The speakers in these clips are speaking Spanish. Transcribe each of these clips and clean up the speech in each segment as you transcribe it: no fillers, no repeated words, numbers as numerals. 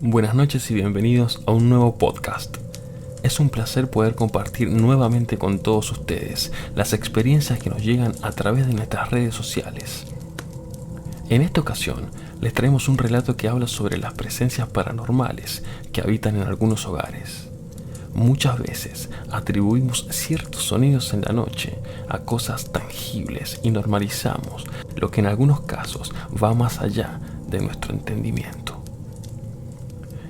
Buenas noches y bienvenidos a un nuevo podcast. Es un placer poder compartir nuevamente con todos ustedes las experiencias que nos llegan a través de nuestras redes sociales. En esta ocasión les traemos un relato que habla sobre las presencias paranormales que habitan en algunos hogares. Muchas veces atribuimos ciertos sonidos en la noche a cosas tangibles y normalizamos lo que en algunos casos va más allá de nuestro entendimiento.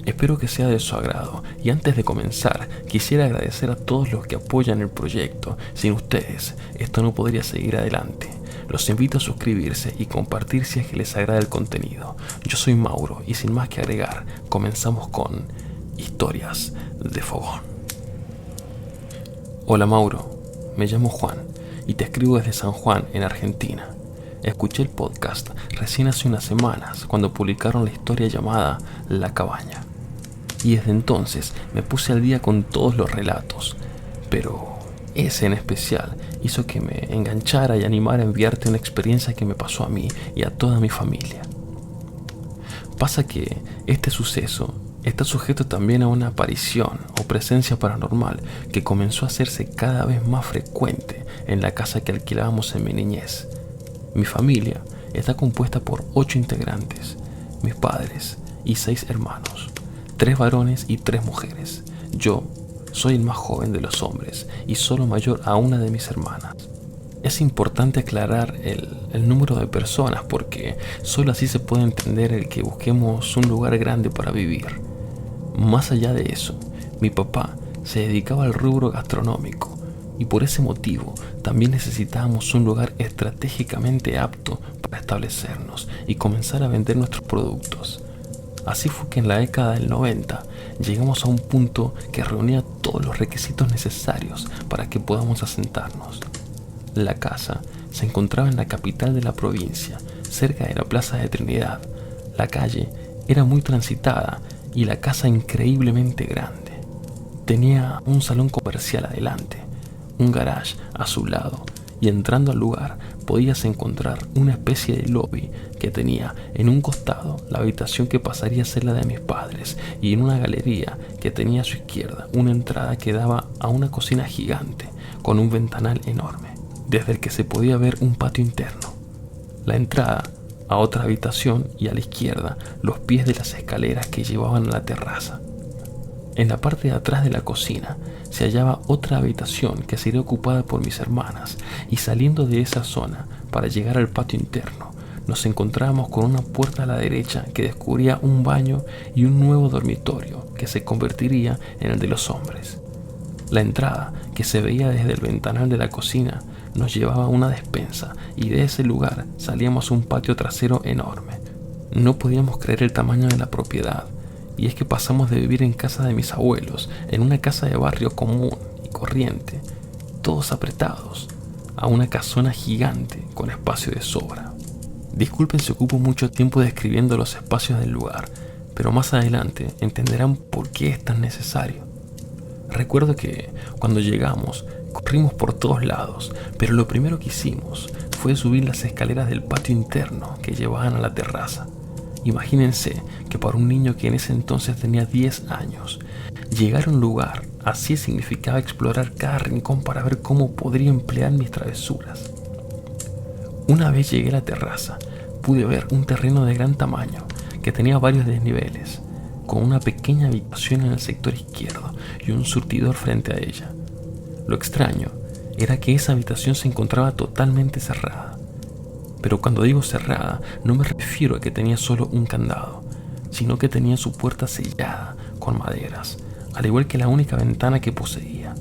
Espero que sea de su agrado y antes de comenzar quisiera agradecer a todos los que apoyan el proyecto. Sin ustedes esto no podría seguir adelante. Los invito a suscribirse y compartir si es que les agrada el contenido. Yo soy Mauro y sin más que agregar, comenzamos con Historias de Fogón. Hola Mauro, me llamo Juan y te escribo desde San Juan, en Argentina. Escuché el podcast recién hace unas semanas cuando publicaron la historia llamada La Cabaña. Y desde entonces me puse al día con todos los relatos, pero ese en especial hizo que me enganchara y animara a enviarte una experiencia que me pasó a mí y a toda mi familia. Pasa que este suceso está sujeto también a una aparición o presencia paranormal que comenzó a hacerse cada vez más frecuente en la casa que alquilábamos en mi niñez. Mi familia está compuesta por 8 integrantes, mis padres y 6 hermanos, 3 varones y 3 mujeres. Yo soy el más joven de los hombres y solo mayor a una de mis hermanas. Es importante aclarar el número de personas porque solo así se puede entender el que busquemos un lugar grande para vivir. Más allá de eso, mi papá se dedicaba al rubro gastronómico y por ese motivo también necesitábamos un lugar estratégicamente apto para establecernos y comenzar a vender nuestros productos. Así fue que en la década del 90 llegamos a un punto que reunía todos los requisitos necesarios para que podamos asentarnos. La casa se encontraba en la capital de la provincia, cerca de la Plaza de Trinidad. La calle era muy transitada y la casa increíblemente grande. Tenía un salón comercial adelante, un garage a su lado y entrando al lugar podías encontrar una especie de lobby que tenía en un costado la habitación que pasaría a ser la de mis padres y en una galería que tenía a su izquierda una entrada que daba a una cocina gigante con un ventanal enorme, desde el que se podía ver un patio interno. La entrada a otra habitación y a la izquierda los pies de las escaleras que llevaban a la terraza. En la parte de atrás de la cocina se hallaba otra habitación que sería ocupada por mis hermanas y saliendo de esa zona para llegar al patio interno nos encontrábamos con una puerta a la derecha que descubría un baño y un nuevo dormitorio que se convertiría en el de los hombres. La entrada que se veía desde el ventanal de la cocina nos llevaba a una despensa y de ese lugar salíamos a un patio trasero enorme. No podíamos creer el tamaño de la propiedad, y es que pasamos de vivir en casa de mis abuelos, en una casa de barrio común y corriente, todos apretados, a una casona gigante con espacio de sobra. Disculpen si ocupo mucho tiempo describiendo los espacios del lugar, pero más adelante entenderán por qué es tan necesario. Recuerdo que cuando llegamos corrimos por todos lados, pero lo primero que hicimos fue subir las escaleras del patio interno que llevaban a la terraza. Imagínense que para un niño que en ese entonces tenía 10 años, llegar a un lugar así significaba explorar cada rincón para ver cómo podría emplear mis travesuras. Una vez llegué a la terraza, pude ver un terreno de gran tamaño que tenía varios desniveles, con una pequeña habitación en el sector izquierdo y un surtidor frente a ella. Lo extraño era que esa habitación se encontraba totalmente cerrada. Pero cuando digo cerrada, no me refiero a que tenía solo un candado, sino que tenía su puerta sellada con maderas, al igual que la única ventana que poseía.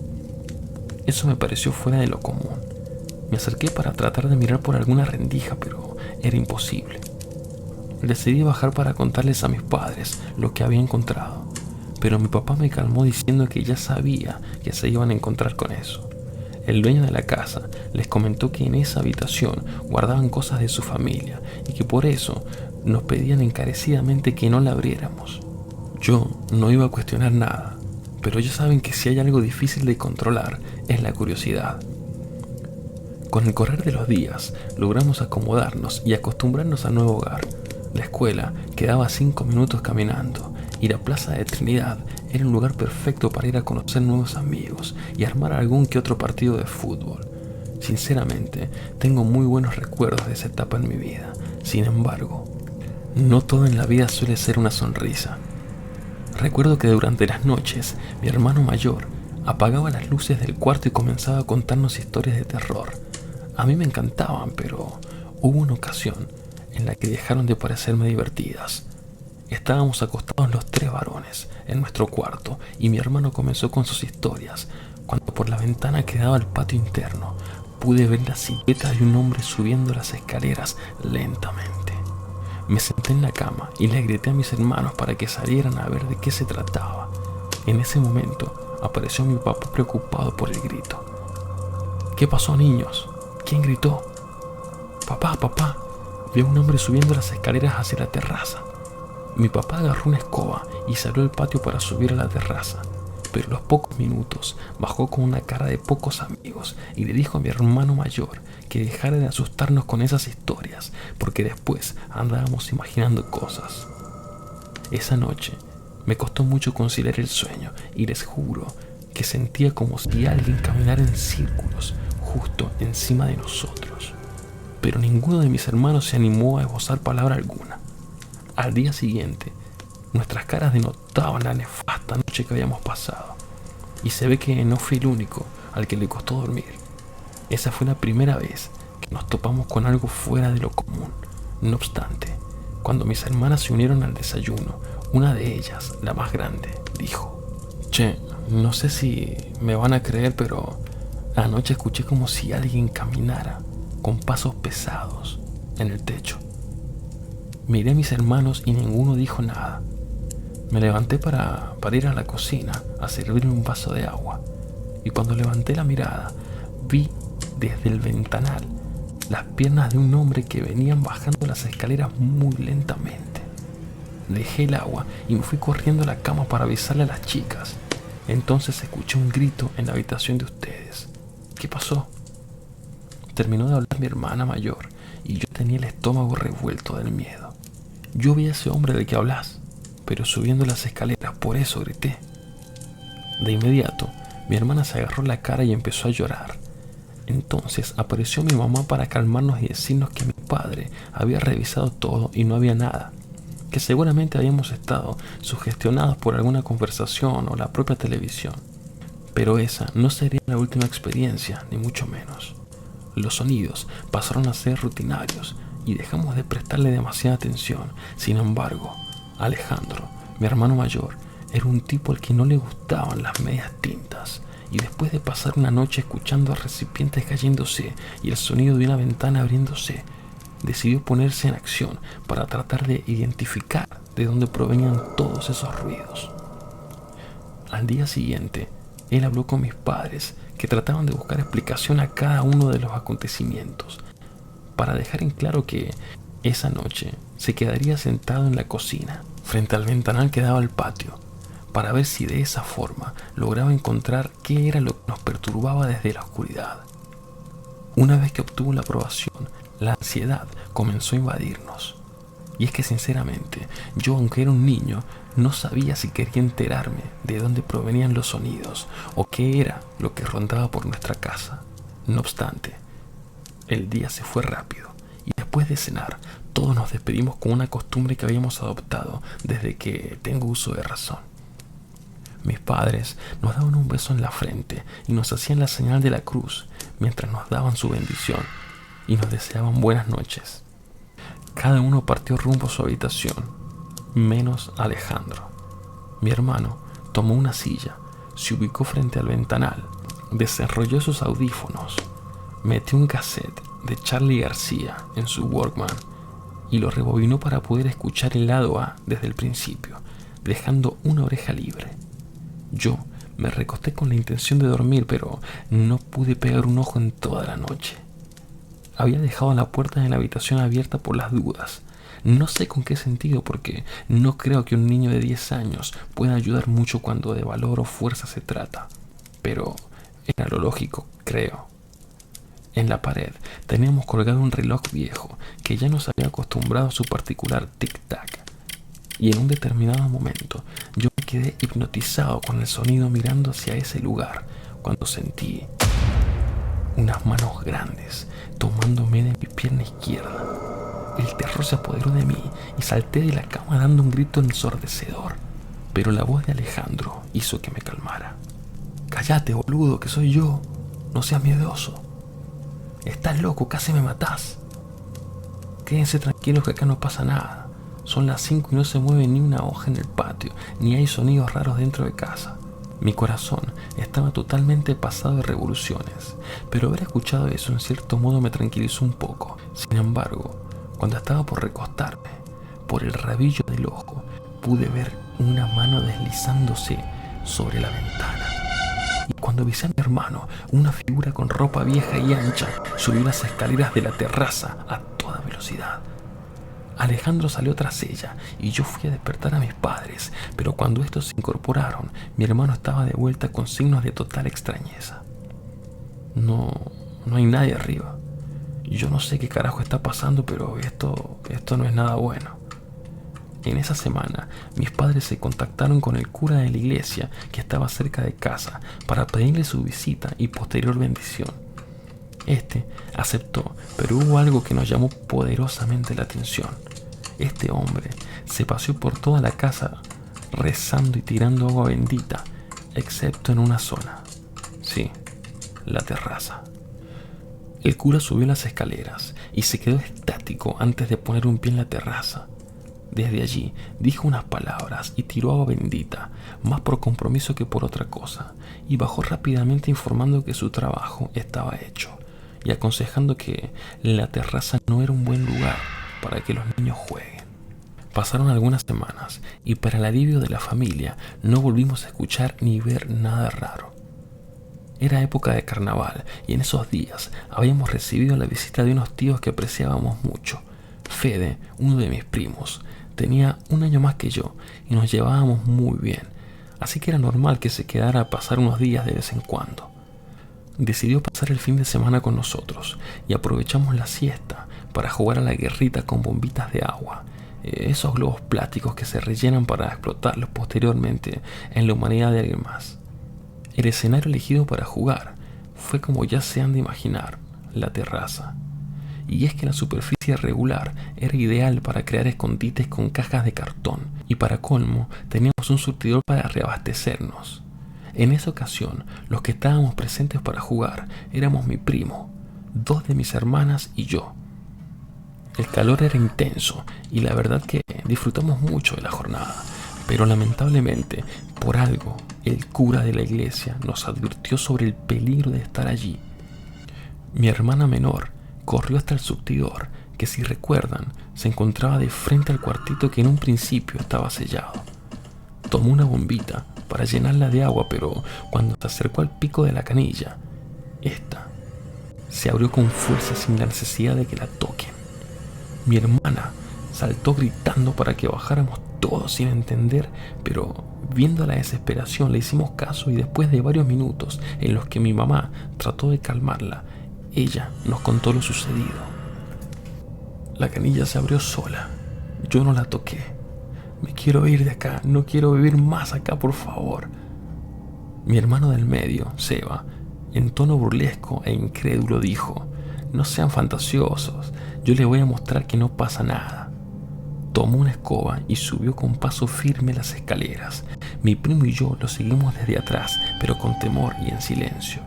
Eso me pareció fuera de lo común. Me acerqué para tratar de mirar por alguna rendija, pero era imposible. Decidí bajar para contarles a mis padres lo que había encontrado, pero mi papá me calmó diciendo que ya sabía que se iban a encontrar con eso. El dueño de la casa les comentó que en esa habitación guardaban cosas de su familia y que por eso nos pedían encarecidamente que no la abriéramos. Yo no iba a cuestionar nada, pero ya saben que si hay algo difícil de controlar es la curiosidad. Con el correr de los días logramos acomodarnos y acostumbrarnos al nuevo hogar. La escuela quedaba a 5 minutos caminando y la Plaza de Trinidad era un lugar perfecto para ir a conocer nuevos amigos y armar algún que otro partido de fútbol. Sinceramente, tengo muy buenos recuerdos de esa etapa en mi vida. Sin embargo, no todo en la vida suele ser una sonrisa. Recuerdo que durante las noches, mi hermano mayor apagaba las luces del cuarto y comenzaba a contarnos historias de terror. A mí me encantaban, pero hubo una ocasión en la que dejaron de parecerme divertidas. Estábamos acostados los tres varones en nuestro cuarto y mi hermano comenzó con sus historias, cuando por la ventana que daba al patio interno pude ver la silueta de un hombre subiendo las escaleras lentamente. Me senté en la cama y le grité a mis hermanos para que salieran a ver de qué se trataba. En ese momento apareció mi papá preocupado por el grito. ¿Qué pasó, niños? ¿Quién gritó? Papá, vi a un hombre subiendo las escaleras hacia la terraza. Mi papá agarró una escoba y salió al patio para subir a la terraza, pero a los pocos minutos bajó con una cara de pocos amigos y le dijo a mi hermano mayor que dejara de asustarnos con esas historias, porque después andábamos imaginando cosas. Esa noche me costó mucho conciliar el sueño y les juro que sentía como si alguien caminara en círculos justo encima de nosotros, pero ninguno de mis hermanos se animó a esbozar palabra alguna. Al día siguiente, nuestras caras denotaban la nefasta noche que habíamos pasado, y se ve que no fui el único al que le costó dormir. Esa fue la primera vez que nos topamos con algo fuera de lo común. No obstante, cuando mis hermanas se unieron al desayuno, una de ellas, la más grande, dijo: «Che, no sé si me van a creer, pero anoche escuché como si alguien caminara con pasos pesados en el techo». Miré a mis hermanos y ninguno dijo nada. Me levanté para ir a la cocina a servirme un vaso de agua, y cuando levanté la mirada vi desde el ventanal las piernas de un hombre que venían bajando las escaleras muy lentamente. Dejé el agua y me fui corriendo a la cama para avisarle a las chicas. Entonces escuché un grito en la habitación de ustedes. ¿Qué pasó? Terminó de hablar mi hermana mayor y yo tenía el estómago revuelto del miedo. Yo vi a ese hombre del que hablas, pero subiendo las escaleras, por eso grité. De inmediato, mi hermana se agarró la cara y empezó a llorar. Entonces apareció mi mamá para calmarnos y decirnos que mi padre había revisado todo y no había nada, que seguramente habíamos estado sugestionados por alguna conversación o la propia televisión. Pero esa no sería la última experiencia, ni mucho menos. Los sonidos pasaron a ser rutinarios y dejamos de prestarle demasiada atención. Sin embargo, Alejandro, mi hermano mayor, era un tipo al que no le gustaban las medias tintas, y después de pasar una noche escuchando recipientes cayéndose y el sonido de una ventana abriéndose, decidió ponerse en acción para tratar de identificar de dónde provenían todos esos ruidos. Al día siguiente, él habló con mis padres, que trataban de buscar explicación a cada uno de los acontecimientos, para dejar en claro que esa noche se quedaría sentado en la cocina, frente al ventanal que daba al patio, para ver si de esa forma lograba encontrar qué era lo que nos perturbaba desde la oscuridad. Una vez que obtuvo la aprobación, la ansiedad comenzó a invadirnos. Y es que sinceramente, yo, aunque era un niño, no sabía si quería enterarme de dónde provenían los sonidos o qué era lo que rondaba por nuestra casa. No obstante, el día se fue rápido y después de cenar, todos nos despedimos con una costumbre que habíamos adoptado desde que tengo uso de razón. Mis padres nos daban un beso en la frente y nos hacían la señal de la cruz mientras nos daban su bendición y nos deseaban buenas noches. Cada uno partió rumbo a su habitación, menos Alejandro. Mi hermano tomó una silla, se ubicó frente al ventanal, desenrolló sus audífonos, metió un cassette de Charly García en su Walkman y lo rebobinó para poder escuchar el lado A desde el principio, dejando una oreja libre. Yo me recosté con la intención de dormir, pero no pude pegar un ojo en toda la noche. Había dejado la puerta de la habitación abierta por las dudas. No sé con qué sentido, porque no creo que un niño de 10 años pueda ayudar mucho cuando de valor o fuerza se trata. Pero era lo lógico, creo. En la pared teníamos colgado un reloj viejo que ya nos había acostumbrado a su particular tic-tac. y en un determinado momento yo me quedé hipnotizado con el sonido mirando hacia ese lugar cuando sentí unas manos grandes tomándome de mi pierna izquierda. El terror se apoderó de mí y salté de la cama dando un grito ensordecedor, pero la voz de Alejandro hizo que me calmara. «Cállate, boludo, que soy yo. No seas miedoso. Estás loco, casi me matás. Quédense tranquilos que acá no pasa nada. Son las 5 y no se mueve ni una hoja en el patio, ni hay sonidos raros dentro de casa». Mi corazón estaba totalmente pasado de revoluciones, pero haber escuchado eso en cierto modo me tranquilizó un poco. Sin embargo, cuando estaba por recostarme, por el rabillo del ojo, pude ver una mano deslizándose sobre la ventana. Y cuando avisé a mi hermano, una figura con ropa vieja y ancha subió las escaleras de la terraza a toda velocidad. Alejandro salió tras ella y yo fui a despertar a mis padres, pero cuando estos se incorporaron, mi hermano estaba de vuelta con signos de total extrañeza. No hay nadie arriba. Yo no sé qué carajo está pasando, pero esto no es nada bueno. En esa semana, mis padres se contactaron con el cura de la iglesia que estaba cerca de casa para pedirle su visita y posterior bendición. Este aceptó, pero hubo algo que nos llamó poderosamente la atención. Este hombre se paseó por toda la casa rezando y tirando agua bendita, excepto en una zona. Sí, la terraza. El cura subió las escaleras y se quedó estático antes de poner un pie en la terraza. Desde allí dijo unas palabras y tiró agua bendita, más por compromiso que por otra cosa, y bajó rápidamente informando que su trabajo estaba hecho y aconsejando que la terraza no era un buen lugar para que los niños jueguen. Pasaron algunas semanas y para el alivio de la familia no volvimos a escuchar ni ver nada raro. Era época de carnaval y en esos días habíamos recibido la visita de unos tíos que apreciábamos mucho. Fede, uno de mis primos, tenía un año más que yo y nos llevábamos muy bien, así que era normal que se quedara a pasar unos días de vez en cuando. Decidió pasar el fin de semana con nosotros y aprovechamos la siesta para jugar a la guerrita con bombitas de agua, esos globos plásticos que se rellenan para explotarlos posteriormente en la humanidad de alguien más. El escenario elegido para jugar fue, como ya se han de imaginar, la terraza. Y es que la superficie regular era ideal para crear escondites con cajas de cartón, y para colmo teníamos un surtidor para reabastecernos. En esa ocasión, los que estábamos presentes para jugar éramos mi primo, 2 de mis hermanas y yo. El calor era intenso y la verdad que disfrutamos mucho de la jornada, pero lamentablemente, por algo, el cura de la iglesia nos advirtió sobre el peligro de estar allí. Mi hermana menor corrió hasta el surtidor, que si recuerdan, se encontraba de frente al cuartito que en un principio estaba sellado. Tomó una bombita para llenarla de agua, pero cuando se acercó al pico de la canilla, esta se abrió con fuerza sin la necesidad de que la toquen. Mi hermana saltó gritando para que bajáramos todos sin entender, pero viendo la desesperación le hicimos caso y después de varios minutos en los que mi mamá trató de calmarla, ella nos contó lo sucedido. La canilla se abrió sola. Yo no la toqué. Me quiero ir de acá. No quiero vivir más acá, por favor. Mi hermano del medio, Seba, en tono burlesco e incrédulo dijo: no sean fantasiosos. Yo les voy a mostrar que no pasa nada. Tomó una escoba y subió con paso firme las escaleras. Mi primo y yo lo seguimos desde atrás, pero con temor y en silencio.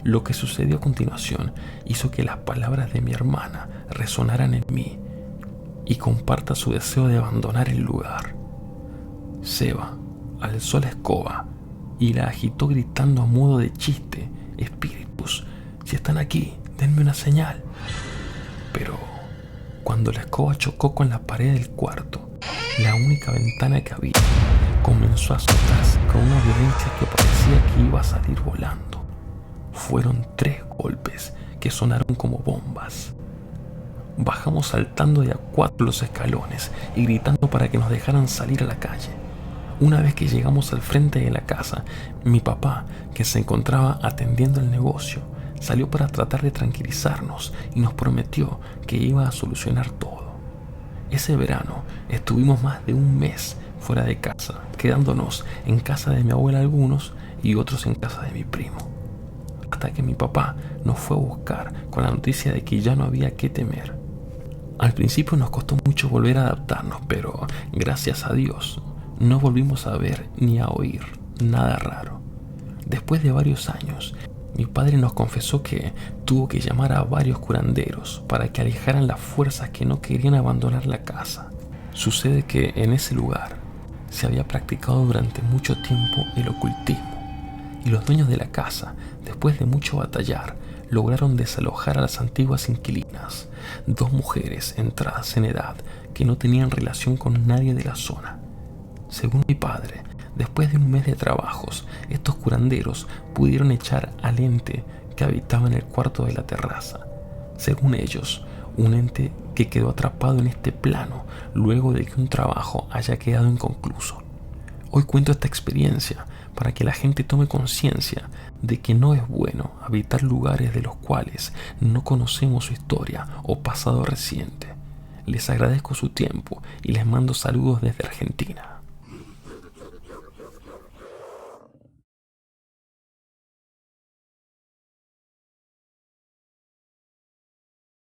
Lo que sucedió a continuación hizo que las palabras de mi hermana resonaran en mí y comparta su deseo de abandonar el lugar. Seba alzó la escoba y la agitó gritando a modo de chiste: espíritus, si están aquí, denme una señal. Pero cuando la escoba chocó con la pared del cuarto, la única ventana que había, comenzó a azotarse con una violencia que parecía que iba a salir volando. Fueron 3 golpes que sonaron como bombas. Bajamos saltando de a 4 los escalones y gritando para que nos dejaran salir a la calle. Una vez que llegamos al frente de la casa, mi papá, que se encontraba atendiendo el negocio, salió para tratar de tranquilizarnos y nos prometió que iba a solucionar todo. Ese verano estuvimos más de un mes fuera de casa, quedándonos en casa de mi abuela algunos y otros en casa de mi primo. Hasta que mi papá nos fue a buscar con la noticia de que ya no había que temer. Al principio nos costó mucho volver a adaptarnos, pero gracias a Dios no volvimos a ver ni a oír nada raro. Después de varios años, mi padre nos confesó que tuvo que llamar a varios curanderos para que alejaran las fuerzas que no querían abandonar la casa. Sucede que en ese lugar se había practicado durante mucho tiempo el ocultismo, y los dueños de la casa, después de mucho batallar, lograron desalojar a las antiguas inquilinas, dos mujeres entradas en edad que no tenían relación con nadie de la zona. Según mi padre, después de un mes de trabajos, estos curanderos pudieron echar al ente que habitaba en el cuarto de la terraza. Según ellos, un ente que quedó atrapado en este plano luego de que un trabajo haya quedado inconcluso. Hoy cuento esta experiencia para que la gente tome conciencia de que no es bueno habitar lugares de los cuales no conocemos su historia o pasado reciente. Les agradezco su tiempo y les mando saludos desde Argentina.